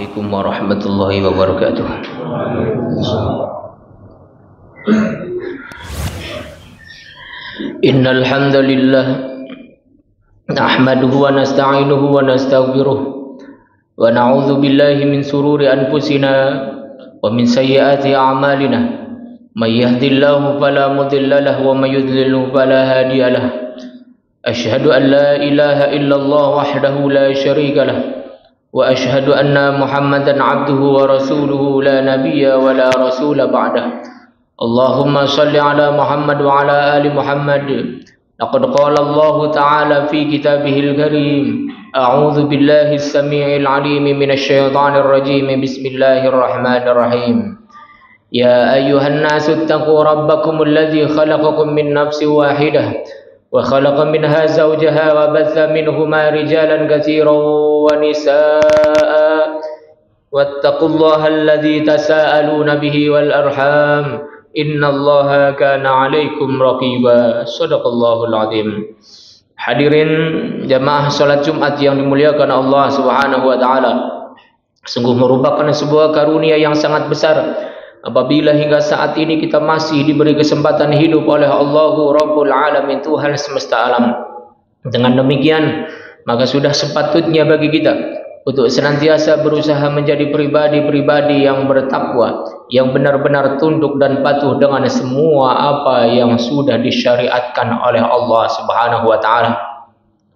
Assalamualaikum warahmatullahi wabarakatuh. Innal hamdalillah nahmaduhu wa nasta'inuhu wa nastaghfiruh wa na'udzu billahi min sururi anfusina wa min sayyiati a'malina. May yahdihillahu fala mudilla lahu wa may yudlilhu fala hadiya lahu. Asyhadu an la ilaha illallah wahdahu la syarika lahu wa asyhadu anna Muhammadan abduhu wa rasuluhu la nabiyya wa la rasula ba'dah. Allahumma salli ala Muhammad wa ala ali Muhammad. Laqad qala Allah ta'ala fi kitabihil karim. A'udzu billahi as-sami'il 'alim minasy syaithanir rajim. Bismillahirrahmanirrahim. Ya ayyuhan nasu ittaqu rabbakumul ladzi khalaqakum min nafsin wahidah wa khalaqa minha zawjaha wa batha minhuma rijalan katsiran wa nisaa wattaqullaha alladzi tasaaluna bihi wal arham innallaha kana 'alaikum raqiba. Shadaqallahul azim. Hadirin jamaah salat Jumat yang dimuliakan Allah Subhanahu wa taala. Sungguh merupakan sebuah karunia yang sangat besar apabila hingga saat ini kita masih diberi kesempatan hidup oleh Allahu Rabbul Alamin, Tuhan semesta alam. Dengan demikian, maka sudah sepatutnya bagi kita untuk senantiasa berusaha menjadi pribadi-pribadi yang bertakwa, yang benar-benar tunduk dan patuh dengan semua apa yang sudah disyariatkan oleh Allah Subhanahu wa taala.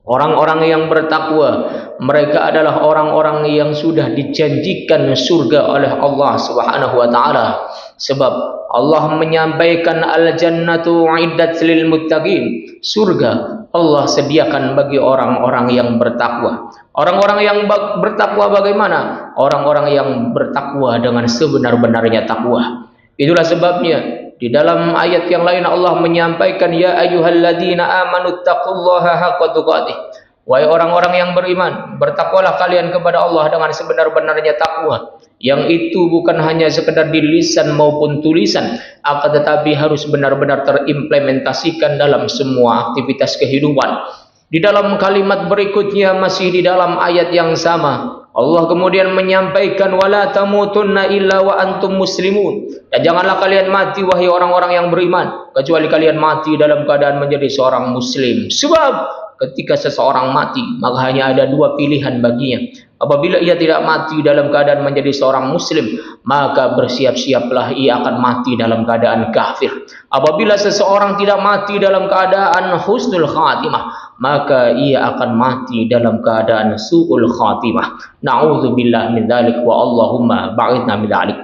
Orang-orang yang bertakwa, mereka adalah orang-orang yang sudah dijanjikan surga oleh Allah Subhanahu wa taala. Sebab Allah menyampaikan al-jannatu 'iddat lil muttaqin. Surga Allah sediakan bagi orang-orang yang bertakwa. Orang-orang yang bertakwa bagaimana? Orang-orang yang bertakwa dengan sebenar-benarnya takwa. Itulah sebabnya di dalam ayat yang lain Allah menyampaikan, ya ayyuhalladzina amanu taqullaha haqqa tuqatih. Wahai orang-orang yang beriman, bertakwalah kalian kepada Allah dengan sebenar-benarnya takwa. Yang itu bukan hanya sekedar di lisan maupun tulisan, akan tetapi harus benar-benar terimplementasikan dalam semua aktivitas kehidupan. Di dalam kalimat berikutnya masih di dalam ayat yang sama, Allah kemudian menyampaikan wala tamutunna illa wa antum muslimun. Dan janganlah kalian mati wahai orang-orang yang beriman kecuali kalian mati dalam keadaan menjadi seorang muslim. Sebab ketika seseorang mati maka hanya ada dua pilihan baginya. Apabila ia tidak mati dalam keadaan menjadi seorang muslim, maka bersiap-siaplah ia akan mati dalam keadaan kafir. Apabila seseorang tidak mati dalam keadaan husnul khatimah, maka ia akan mati dalam keadaan su'ul khatimah. Na'udzubillah min dzalik wa Allahumma ba'idna min dzalik.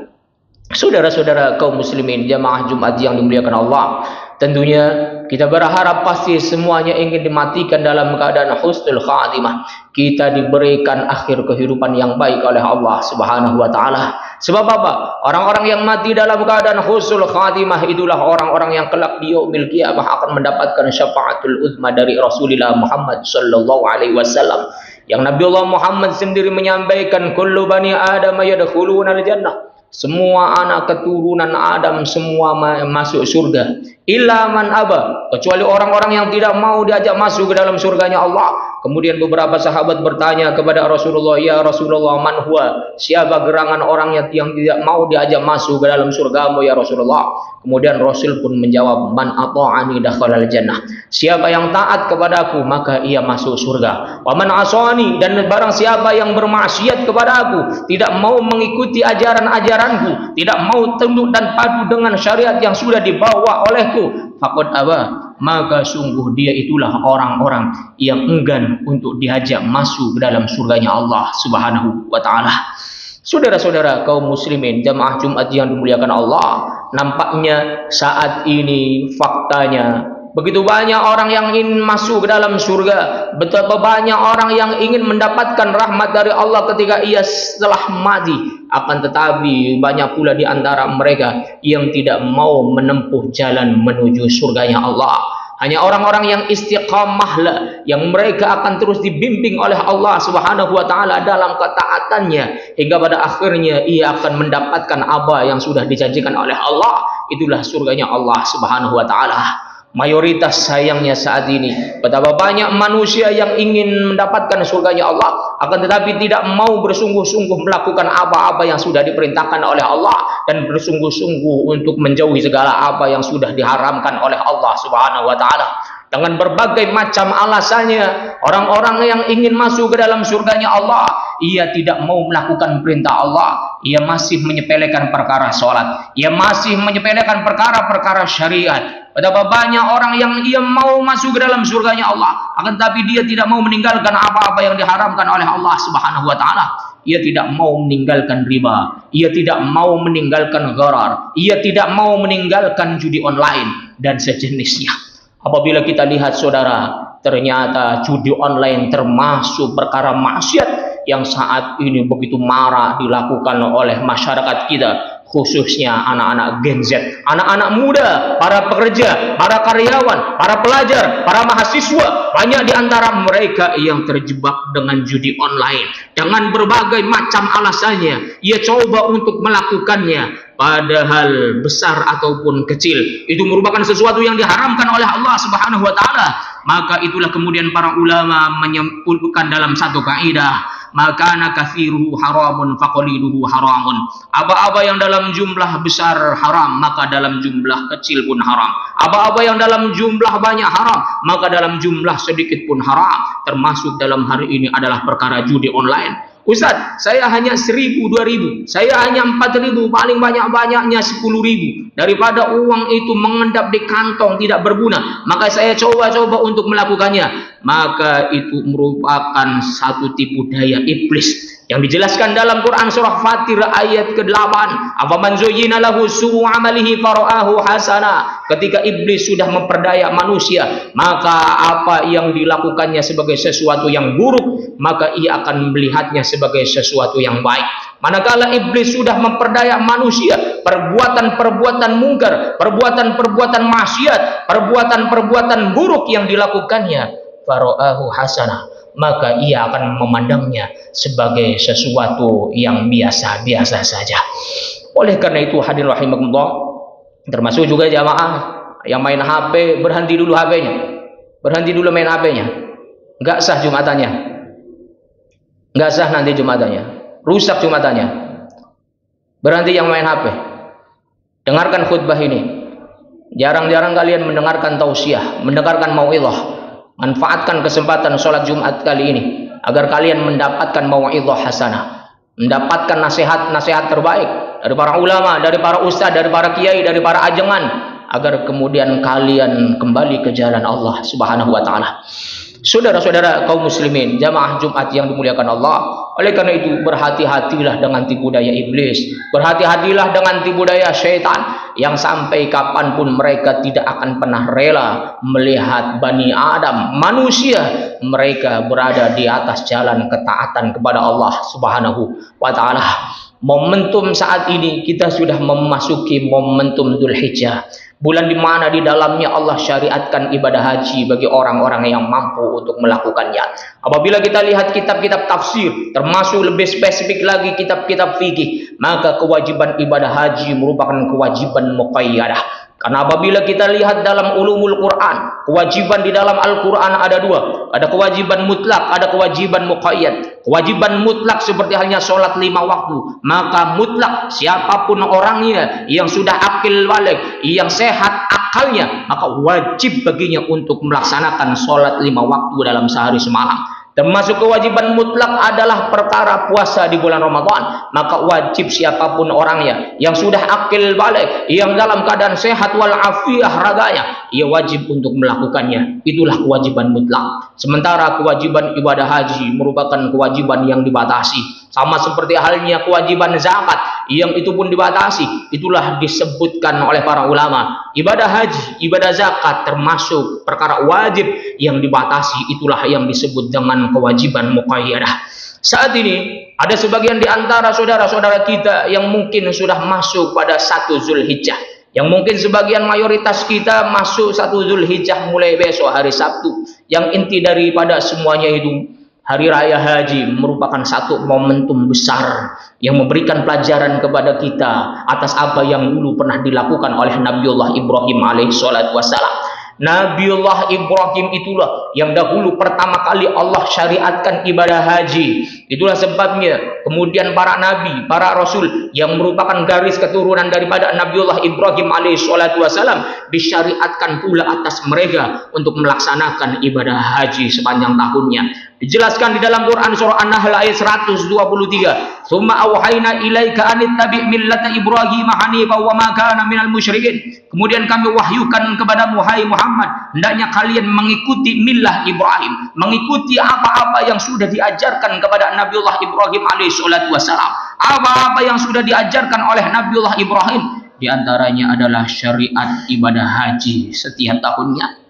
Saudara-saudara kaum muslimin jamaah Jumat yang dimuliakan Allah, tentunya kita berharap pasti semuanya ingin dimatikan dalam keadaan husnul khatimah. Kita diberikan akhir kehidupan yang baik oleh Allah Subhanahu wa taala. Sebab apa? Orang-orang yang mati dalam keadaan husnul khatimah itulah orang-orang yang kelak di yaumil qiyamah akan mendapatkan syafaatul uzma dari Rasulullah Muhammad sallallahu alaihi wasallam. Yang Nabiullah Muhammad sendiri menyampaikan kullu bani adam yadkhuluna al-jannah. Semua anak keturunan Adam semua masuk surga. Illa man aba, kecuali orang-orang yang tidak mau diajak masuk ke dalam surganya Allah. Kemudian beberapa sahabat bertanya kepada Rasulullah, ya Rasulullah, man huwa? Siapa gerangan orang yang tidak mau diajak masuk ke dalam surgamu ya Rasulullah? Kemudian Rasul pun menjawab, man ata'ani dakhalal jannah. Siapa yang taat kepadaku maka ia masuk surga. Wa man asani, dan barang siapa yang bermaksiat kepada aku, tidak mau mengikuti ajaran-ajaranku, tidak mau tunduk dan patuh dengan syariat yang sudah dibawa olehku, faqad aba, maka sungguh dia itulah orang-orang yang enggan untuk diajak masuk ke dalam surganya Allah Subhanahu wa taala. Saudara-saudara kaum muslimin jamaah Jumat yang dimuliakan Allah, nampaknya saat ini faktanya begitu banyak orang yang ingin masuk ke dalam surga, betapa banyak orang yang ingin mendapatkan rahmat dari Allah ketika ia setelah mati. Akan tetapi banyak pula di antara mereka yang tidak mau menempuh jalan menuju surganya Allah. Hanya orang-orang yang istiqamahlah yang mereka akan terus dibimbing oleh Allah Subhanahu wa taala dalam ketaatannya hingga pada akhirnya ia akan mendapatkan apa yang sudah dijanjikan oleh Allah. Itulah surganya Allah Subhanahu wa taala. mayoritas sayangnya saat ini betapa banyak manusia yang ingin mendapatkan surganya Allah, akan tetapi tidak mau bersungguh-sungguh melakukan apa-apa yang sudah diperintahkan oleh Allah dan bersungguh-sungguh untuk menjauhi segala apa yang sudah diharamkan oleh Allah Subhanahu wa taala. Dengan berbagai macam alasannya, orang-orang yang ingin masuk ke dalam surganya Allah, ia tidak mau melakukan perintah Allah, ia masih menyepelekan perkara sholat, ia masih menyepelekan perkara-perkara syariat. Betapa banyak orang yang ia mau masuk ke dalam surganya Allah, akan tapi dia tidak mau meninggalkan apa-apa yang diharamkan oleh Allah Subhanahu wa taala. Ia tidak mau meninggalkan riba, ia tidak mau meninggalkan gharar, ia tidak mau meninggalkan judi online dan sejenisnya. Apabila kita lihat saudara, ternyata judi online termasuk perkara maksiat yang saat ini begitu marak dilakukan oleh masyarakat kita, khususnya anak-anak Gen Z, anak-anak muda, para pekerja, para karyawan, para pelajar, para mahasiswa. Banyak di antara mereka yang terjebak dengan judi online. Dengan berbagai macam alasannya, ia coba untuk melakukannya. Padahal besar ataupun kecil, itu merupakan sesuatu yang diharamkan oleh Allah Subhanahu wa taala. Maka itulah kemudian para ulama menyimpulkan dalam satu kaidah, makana kathiruhu haramun faqaliluhu haramun. Apa-apa yang dalam jumlah besar haram, maka dalam jumlah kecil pun haram. Apa-apa yang dalam jumlah banyak haram, maka dalam jumlah sedikit pun haram. Termasuk dalam hari ini adalah perkara judi online. Ustaz, saya hanya 1.000, 2.000, saya hanya 4.000, paling banyak-banyaknya 10.000. Daripada uang itu mengendap di kantong tidak berguna, maka saya coba-coba untuk melakukannya. Maka itu merupakan satu tipu daya iblis yang dijelaskan dalam Quran surah Fatir ayat ke-8. Afaman zuyyina lahu su'u amalihi fara'ahu hasana. Ketika iblis sudah memperdaya manusia, maka apa yang dilakukannya sebagai sesuatu yang buruk, maka ia akan melihatnya sebagai sesuatu yang baik. Manakala iblis sudah memperdaya manusia, perbuatan-perbuatan mungkar, perbuatan-perbuatan maksiat, perbuatan-perbuatan buruk yang dilakukannya, fara'ahu hasanah, maka ia akan memandangnya sebagai sesuatu yang biasa-biasa saja. Oleh karena itu hadirin rahimakumullah, termasuk juga jamaah yang main HP, berhenti dulu HP-nya, berhenti dulu main HP-nya. Nggak sah jumatannya, nggak sah nanti jumatannya, rusak jumatannya. Berhenti yang main HP, dengarkan khutbah ini. Jarang-jarang kalian mendengarkan tausiah, mendengarkan mau'izah. Manfaatkan kesempatan sholat Jumat kali ini agar kalian mendapatkan mau'izah hasanah, mendapatkan nasihat-nasihat terbaik dari para ulama, dari para ustadz, dari para kiai, dari para ajengan, agar kemudian kalian kembali ke jalan Allah Subhanahu wa taala. Saudara-saudara kaum muslimin, jamaah Jumat yang dimuliakan Allah, oleh karena itu berhati-hatilah dengan tipu daya iblis, berhati-hatilah dengan tipu daya syaitan yang sampai kapanpun mereka tidak akan pernah rela melihat Bani Adam, manusia, mereka berada di atas jalan ketaatan kepada Allah Subhanahu wa taala. Momentum saat ini kita sudah memasuki momentum Dzulhijjah, bulan di mana di dalamnya Allah syariatkan ibadah haji bagi orang-orang yang mampu untuk melakukannya. Apabila kita lihat kitab-kitab tafsir, termasuk lebih spesifik lagi kitab-kitab fikih, maka kewajiban ibadah haji merupakan kewajiban muqayyadah. Karena apabila kita lihat dalam ulumul Quran, kewajiban di dalam Al-Quran ada dua. Ada kewajiban mutlak, ada kewajiban muqayyad. Kewajiban mutlak seperti halnya sholat 5 waktu. Maka mutlak, siapapun orangnya yang sudah akil balik, yang sehat akalnya, maka wajib baginya untuk melaksanakan sholat 5 waktu dalam sehari semalam. Termasuk kewajiban mutlak adalah perkara puasa di bulan Ramadan. Maka wajib siapapun orangnya yang sudah akil balik, yang dalam keadaan sehat walafiah raganya, ia wajib untuk melakukannya. Itulah kewajiban mutlak. Sementara kewajiban ibadah haji merupakan kewajiban yang dibatasi. Sama seperti halnya kewajiban zakat yang itu pun dibatasi. Itulah disebutkan oleh para ulama. Ibadah haji, ibadah zakat termasuk perkara wajib yang dibatasi. Itulah yang disebut dengan kewajiban muqayyadah. Saat ini ada sebagian di antara saudara-saudara kita yang mungkin sudah masuk pada 1 Zulhijjah, yang mungkin sebagian mayoritas kita masuk 1 Zulhijjah mulai besok hari Sabtu. Yang inti daripada semuanya itu, Hari Raya Haji merupakan satu momentum besar yang memberikan pelajaran kepada kita atas apa yang dulu pernah dilakukan oleh Nabiullah Ibrahim alaihissalam. Nabiullah Ibrahim itulah yang dahulu pertama kali Allah syariatkan ibadah haji. Itulah sebabnya kemudian para nabi, para rasul yang merupakan garis keturunan daripada Nabiullah Ibrahim alaihissalatu wassalam disyariatkan pula atas mereka untuk melaksanakan ibadah haji sepanjang tahunnya. Dijelaskan di dalam Quran surah An-Nahl ayat 123. Tsumma auhayna ilaika an ittabi' millata Ibrahim hanifan wa ma kana minal musyrikin. Kemudian kami wahyukan kepadamu hai Muhammad, hendaknya kalian mengikuti millah Ibrahim, mengikuti apa-apa yang sudah diajarkan kepada Nabiullah Ibrahim alaihissalatu wassalam. Apa-apa yang sudah diajarkan oleh Nabiullah Ibrahim, di antaranya adalah syariat ibadah haji setiap tahunnya.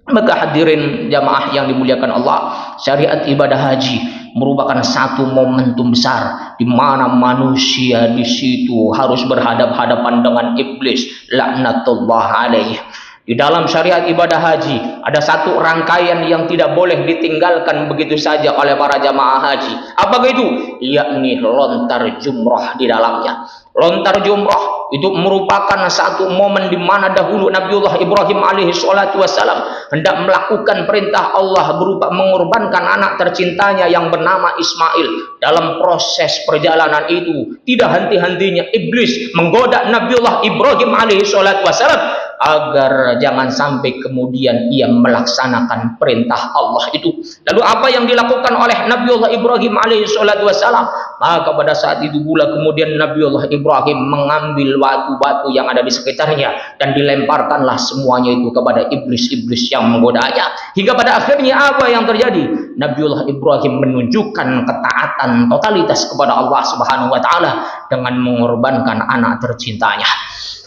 Maka hadirin jamaah yang dimuliakan Allah, syariat ibadah haji merupakan satu momentum besar di mana manusia di situ harus berhadapan-hadapan dengan iblis laknatullah alaih. Di dalam syariat ibadah haji ada satu rangkaian yang tidak boleh ditinggalkan begitu saja oleh para jamaah haji. Apa itu? Yakni lontar jumrah di dalamnya. Lontar jumrah itu merupakan satu momen di mana dahulu Nabiullah Ibrahim alaihissalatu wassalam hendak melakukan perintah Allah berupa mengorbankan anak tercintanya yang bernama Ismail. Dalam proses perjalanan itu tidak henti-hentinya iblis menggoda Nabiullah Ibrahim alaihissalatu wassalam agar jangan sampai kemudian ia melaksanakan perintah Allah itu. Lalu apa yang dilakukan oleh Nabiullah Ibrahim alaihissalatu wassalam? Maka pada saat itu pula kemudian Nabiullah Ibrahim mengambil batu-batu yang ada di sekitarnya dan dilemparkanlah semuanya itu kepada iblis-iblis yang menggodanya. Hingga pada akhirnya apa yang terjadi? Nabiullah Ibrahim menunjukkan ketaatan totalitas kepada Allah Subhanahu wa taala dengan mengorbankan anak tercintanya.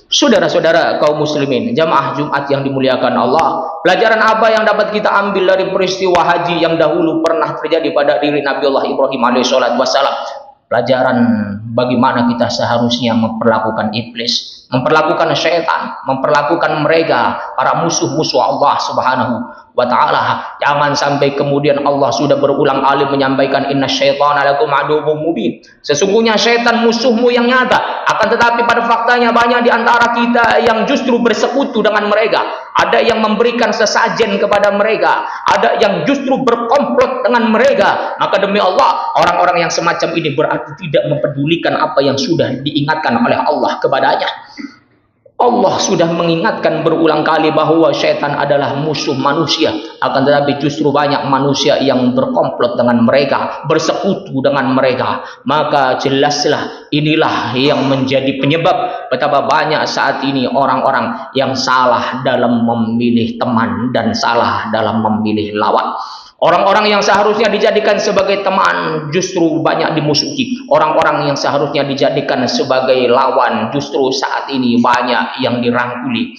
Saudara-saudara kaum muslimin, jamaah Jumat yang dimuliakan Allah, pelajaran apa yang dapat kita ambil dari peristiwa haji yang dahulu pernah terjadi pada diri Nabiullah Ibrahim alaihissalatu wassalam? Pelajaran bagaimana kita seharusnya memperlakukan iblis, memperlakukan syaitan, memperlakukan mereka para musuh-musuh Allah Subhanahu wa ta'ala. Jangan sampai kemudian Allah sudah berulang kali menyampaikan inna syaitana lakum aduwwum mubin. Sesungguhnya syaitan musuhmu yang nyata. Akan tetapi pada faktanya banyak di antara kita yang justru bersekutu dengan mereka. Ada yang memberikan sesajen kepada mereka, ada yang justru berkomplot dengan mereka. Maka demi Allah, orang-orang yang semacam ini berarti tidak mempedulikan apa yang sudah diingatkan oleh Allah kepadanya. Allah sudah mengingatkan berulang kali bahwa syaitan adalah musuh manusia. Akan tetapi justru banyak manusia yang berkomplot dengan mereka, bersekutu dengan mereka. Maka jelaslah inilah yang menjadi penyebab betapa banyak saat ini orang-orang yang salah dalam memilih teman dan salah dalam memilih lawan. Orang-orang yang seharusnya dijadikan sebagai teman justru banyak dimusuhi. Orang-orang yang seharusnya dijadikan sebagai lawan justru saat ini banyak yang dirangkuli.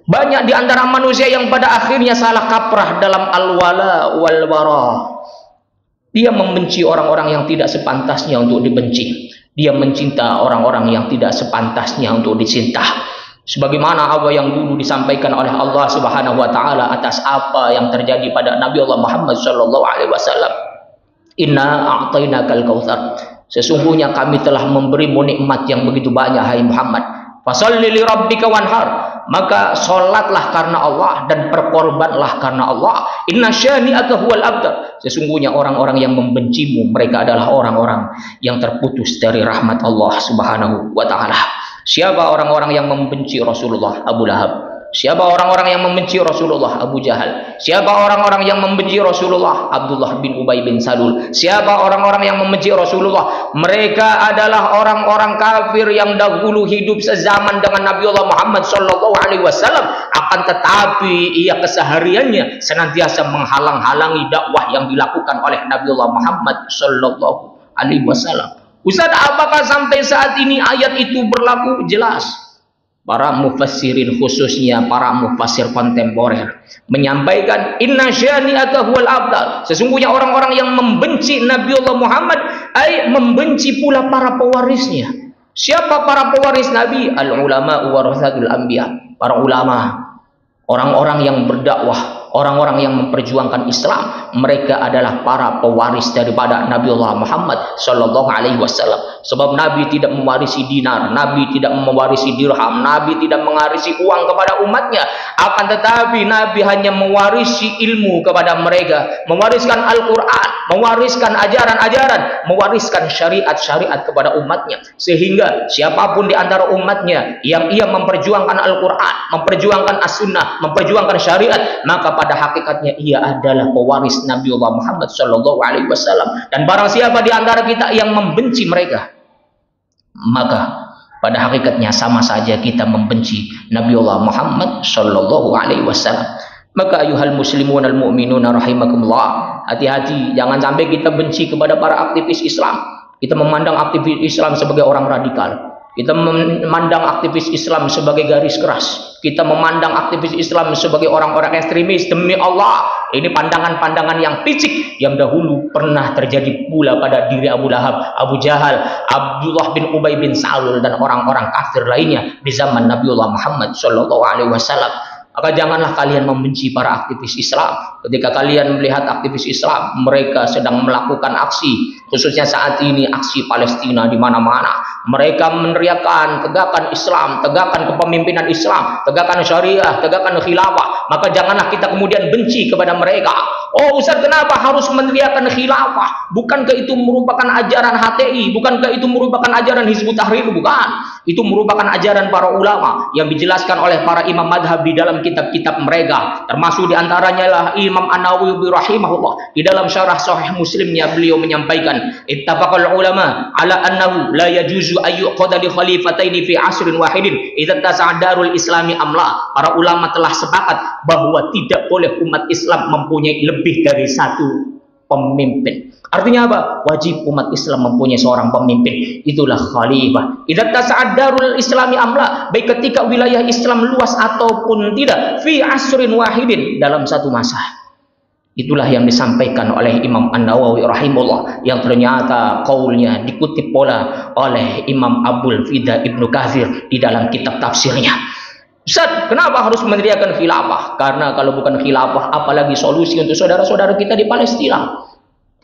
Banyak di antara manusia yang pada akhirnya salah kaprah dalam al-wala wal bara. Dia membenci orang-orang yang tidak sepantasnya untuk dibenci. Dia mencinta orang-orang yang tidak sepantasnya untuk dicinta. Sebagaimana apa yang dulu disampaikan oleh Allah Subhanahu wa taala atas apa yang terjadi pada Nabi Allah Muhammad sallallahu alaihi wasallam. Inna a'tainakal kautsar. Sesungguhnya kami telah memberimu nikmat yang begitu banyak hai Muhammad. Fasholli li rabbika wanhar. Maka salatlah karena Allah dan berkorbanlah karena Allah. Inna syani'aka huwal abtar. Sesungguhnya orang-orang yang membencimu mereka adalah orang-orang yang terputus dari rahmat Allah Subhanahu wa taala. Siapa orang-orang yang membenci Rasulullah? Abu Lahab. Siapa orang-orang yang membenci Rasulullah? Abu Jahal. Siapa orang-orang yang membenci Rasulullah? Abdullah bin Ubay bin Salul. Siapa orang-orang yang membenci Rasulullah? Mereka adalah orang-orang kafir yang dahulu hidup sezaman dengan Nabiullah Muhammad sallallahu alaihi wasallam, akan tetapi ia kesehariannya senantiasa menghalang-halangi dakwah yang dilakukan oleh Nabiullah Muhammad sallallahu alaihi wasallam. Ustaz, apakah sampai saat ini ayat itu berlaku? Jelas. Para mufassirin khususnya para mufassir kontemporer menyampaikan inna syani'aka huwal abdal. Sesungguhnya orang-orang yang membenci Nabiullah Muhammad ay membenci pula para pewarisnya. Siapa para pewaris Nabi? Al ulama warasatul anbiya. Para ulama, orang-orang yang berdakwah, orang-orang yang memperjuangkan Islam, mereka adalah para pewaris daripada Nabiullah Muhammad sallallahu alaihi wasallam. Sebab Nabi tidak mewarisi dinar, Nabi tidak mewarisi dirham, Nabi tidak mewarisi uang kepada umatnya, akan tetapi Nabi hanya mewarisi ilmu kepada mereka, mewariskan Al-Quran, mewariskan ajaran-ajaran, mewariskan syariat-syariat kepada umatnya. Sehingga siapapun di antara umatnya yang ia memperjuangkan Al-Quran, memperjuangkan As-Sunnah, memperjuangkan syariat, maka pada hakikatnya ia adalah pewaris Nabiullah Muhammad sallallahu alaihi wasallam. Dan barang siapa di antara kita yang membenci mereka, maka pada hakikatnya sama saja kita membenci Nabiullah Muhammad sallallahu alaihi wasallam. Maka ayuhal muslimun al mu'minuna rahimakumullah, hati-hati jangan sampai kita benci kepada para aktivis Islam. Kita memandang aktivis Islam sebagai orang radikal, kita memandang aktivis Islam sebagai garis keras, kita memandang aktivis Islam sebagai orang-orang ekstremis. Demi Allah, ini pandangan-pandangan yang picik yang dahulu pernah terjadi pula pada diri Abu Lahab, Abu Jahal, Abdullah bin Ubay bin Salul dan orang-orang kafir lainnya di zaman Nabiullah Muhammad sallallahu alaihi wasallam. Maka janganlah kalian membenci para aktivis Islam. Ketika kalian melihat aktivis Islam, mereka sedang melakukan aksi, khususnya saat ini aksi Palestina di mana-mana. Mereka meneriakkan tegakkan Islam, tegakkan kepemimpinan Islam, tegakkan syariah, tegakkan khilafah. Maka janganlah kita kemudian benci kepada mereka. Oh Ustaz, kenapa harus meneriakkan khilafah? Bukankah itu merupakan ajaran HTI? Bukankah itu merupakan ajaran Hizbut Tahrir? Bukan. Itu merupakan ajaran para ulama yang dijelaskan oleh para imam madhab di dalam kitab-kitab mereka. Termasuk diantaranya lah Imam An-Nawawi rahimahullah. Di dalam syarah Sahih Muslimnya beliau menyampaikan, ittafaqal ulama ala annahu la yajuzu ayyuqada li khalifataini fi asrin wahidin idza tasa'darul islami amla. Para ulama telah sepakat bahwa tidak boleh umat Islam mempunyai lebih dari satu pemimpin. Artinya apa? Wajib umat Islam mempunyai seorang pemimpin. Itulah khalifah. Idza tasa'darul islami amla, baik ketika wilayah Islam luas ataupun tidak, fi asrin wahidin, dalam satu masa. Itulah yang disampaikan oleh Imam An-Nawawi rahimahullah, yang ternyata qaulnya dikutip pula oleh Imam Abul Fida Ibnu Katsir di dalam kitab tafsirnya. Ustaz, kenapa harus meneriakkan khilafah? Karena kalau bukan khilafah, apalagi solusi untuk saudara-saudara kita di Palestina?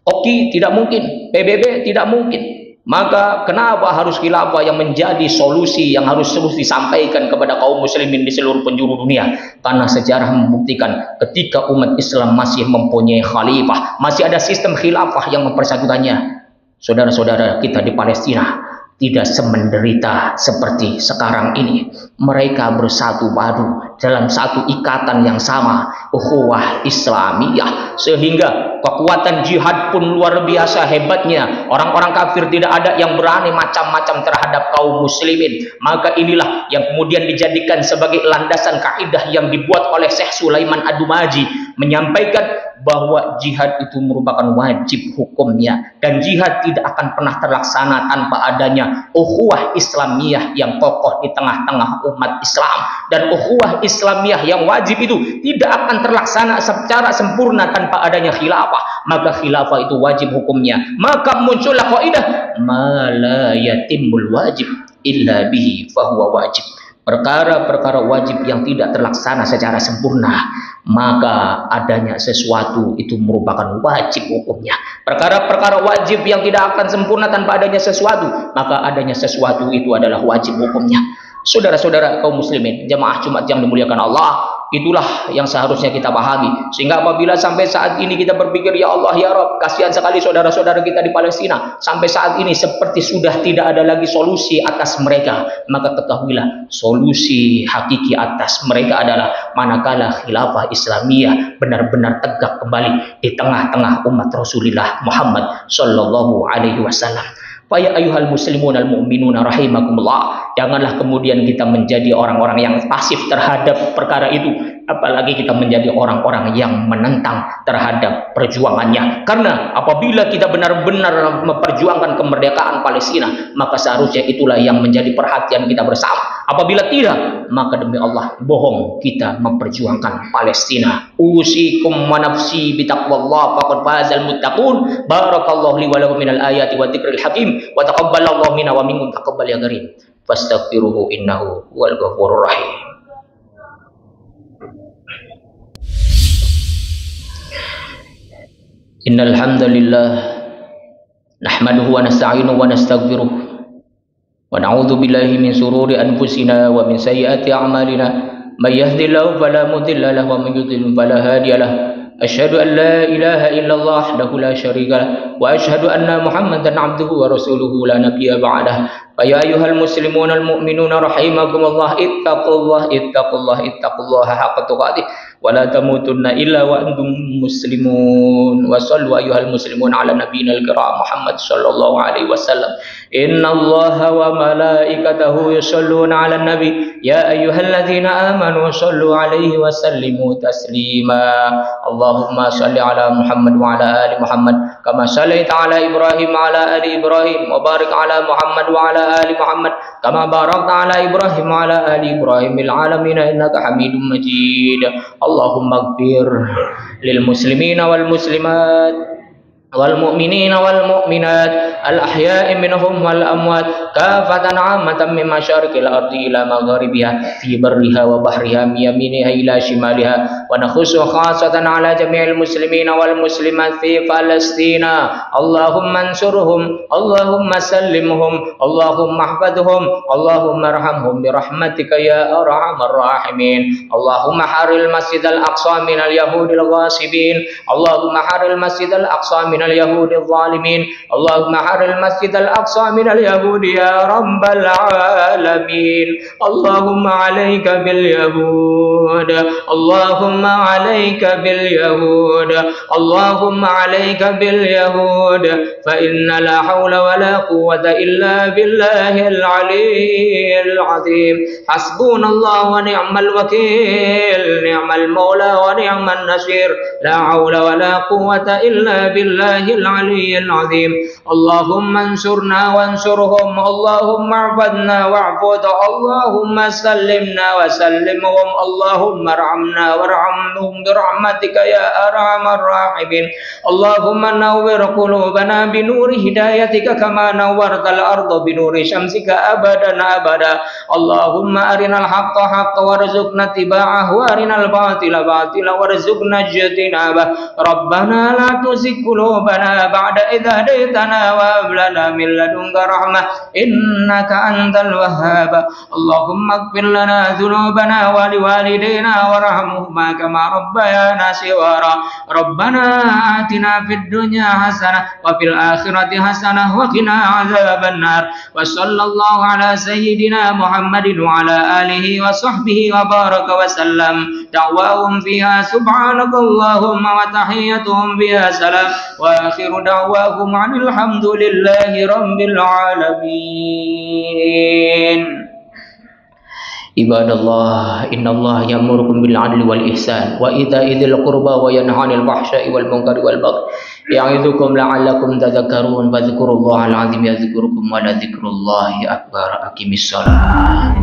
Oki tidak mungkin, PBB tidak mungkin. Maka kenapa harus khilafah yang menjadi solusi yang harus terus disampaikan kepada kaum muslimin di seluruh penjuru dunia? Karena sejarah membuktikan ketika umat Islam masih mempunyai khalifah, masih ada sistem khilafah yang mempersatukannya, saudara-saudara kita di Palestina tidak semenderita seperti sekarang ini. Mereka bersatu padu dalam satu ikatan yang sama, ukhuwah Islamiyah, sehingga kekuatan jihad pun luar biasa hebatnya. Orang-orang kafir tidak ada yang berani macam-macam terhadap kaum muslimin. Maka inilah yang kemudian dijadikan sebagai landasan kaidah yang dibuat oleh Syekh Sulaiman Ad-Dumaji, menyampaikan bahwa jihad itu merupakan wajib hukumnya, dan jihad tidak akan pernah terlaksana tanpa adanya ukhuwah Islamiyah yang kokoh di tengah-tengah umat Islam. Dan ukhuwah Islamiyah yang wajib itu tidak akan terlaksana secara sempurna tanpa adanya khilafah. Maka khilafah itu wajib hukumnya. Maka muncullah kaidah ma la yatimul wajib illa bihi fahuwa wajib. Perkara-perkara wajib yang tidak terlaksana secara sempurna, maka adanya sesuatu itu merupakan wajib hukumnya. Perkara-perkara wajib yang tidak akan sempurna tanpa adanya sesuatu, maka adanya sesuatu itu adalah wajib hukumnya. Saudara-saudara kaum muslimin, jemaah Jumat yang dimuliakan Allah, itulah yang seharusnya kita pahami. Sehingga apabila sampai saat ini kita berpikir, ya Allah ya Rabb, kasihan sekali saudara-saudara kita di Palestina, sampai saat ini seperti sudah tidak ada lagi solusi atas mereka, maka ketahuilah solusi hakiki atas mereka adalah manakala khilafah Islamiyah benar-benar tegak kembali di tengah-tengah umat Rasulullah Muhammad sallallahu alaihi wasallam. Ya ayuhal muslimun al mu'minuna rahimakumullah, janganlah kemudian kita menjadi orang-orang yang pasif terhadap perkara itu, apalagi kita menjadi orang-orang yang menentang terhadap perjuangannya. Karena apabila kita benar-benar memperjuangkan kemerdekaan Palestina, maka seharusnya itulah yang menjadi perhatian kita bersama. Apabila tidak, maka demi Allah bohong kita memperjuangkan Palestina. Usikum wa nafsi bitaqwallah faqad fazal muttaqun. Barakallahu li wa lakum minal ayati wa dzikril hakim. Wa taqabbalallahu minna wa minkum taqabbal ya karim. Fastaghfiruhu innahu huwal ghafurur rahim. Innal hamdalillah nahmaduhu wa nasta'inuhu wa nastaghfiruh wa na'udzu billahi min shururi anfusina wa min sayyiati a'malina may yahdihillahu fala mudilla lahu wa may yudlil fala hadiya lahu asyhadu an la ilaha illallah wahdahu la syarika lahu wa asyhadu anna muhammadan abduhu wa rasuluhu la nabiyya ba'dahu ya ayyuhal muslimun al mu'minuna rahimakumullah ittaqullaha haqqa tuqatih wa la tamutunna illa wa antum muslimun wa sallu ayyuhal muslimun ala nabiyina al-kiram Muhammad sallallahu alaihi wasallam innallaha wa malaikatahu yusholluna ala nabi ya ayyuhalladzina amanu shollu alaihi wa sallimu taslima Allahumma shalli ala Muhammad wa ala ali Muhammad kama shallaita ala Ibrahim wa ala ali Ibrahim wa barik ala Muhammad wa ala ali Muhammad kama barakta ala Ibrahim wa ala ali Ibrahim fil alamin innaka Hamidum Majid Allahumma ighfir lil muslimina wal muslimat والمؤمنين والمؤمنات الأحياء منهم والأموات كافة عامة من مشارق الأرض إلى مغاربها في برها وبحرها من يمينها إلى شمالها ونخص خاصة على جميع المسلمين والمسلمات في فلسطين اللهم انصرهم اللهم سلمهم اللهم احفظهم اللهم ارحمهم برحمتك يا أرحم الراحمين اللهم حرر المسجد الأقصى من اليهود الغاصبين اللهم حرر المسجد الأقصى من اليهود الظالمين اللهم حرر المسجد الأقصى من اليهود يا رب العالمين اللهم عليك باليهود اللهم عليك باليهود اللهم عليك باليهود فإن لا حول ولا قوة إلا بالله العلي العظيم حسبنا الله ونعم الوكيل نعم المولى ونعم النصير لا حول ولا قوة إلا بالله العلي العظيم اللهم انصرنا وانصرهم اللهم اعبدنا واعبد اللهم سلمنا وسلمهم اللهم ارحمنا وارحمهم برحمتك يا أرحم الراحمين اللهم نور قلوبنا بنور هدايتك كما نورت الأرض بنور شمسك أبدا أبدا اللهم أرنا الحق حقا وارزقنا اتباعه وأرنا الباطل باطلا وارزقنا اجتنابه ربنا لا تزغ قلوبنا بعد إذ هديتنا وهب لنا من لدنك رحمة إنك أنت الوهاب اللهم اغفر لنا ذنوبنا ولوالدينا وارحمهما كما ربيانا صغارا ربنا آتنا في الدنيا حسنة وفي الآخرة حسنة وقنا عذاب النار وصلى الله على سيدنا محمد وعلى آله وصحبه وبارك وسلم دعواهم فيها سبحانك اللهم وتحيتهم فيها سلام وآخر دعواهم عن الحمد لله رب العالمين Ibadallah innallaha ya'murukum bil 'adli wal ihsan wa ita'i dzil qurba wa yanha 'anil fahsya'i wal munkari wal baghi ya'idzukum la'allakum tadhakkarun fadhkurullahal 'azim yadhkurukum wa la dzikrullahi akbar aqimissalah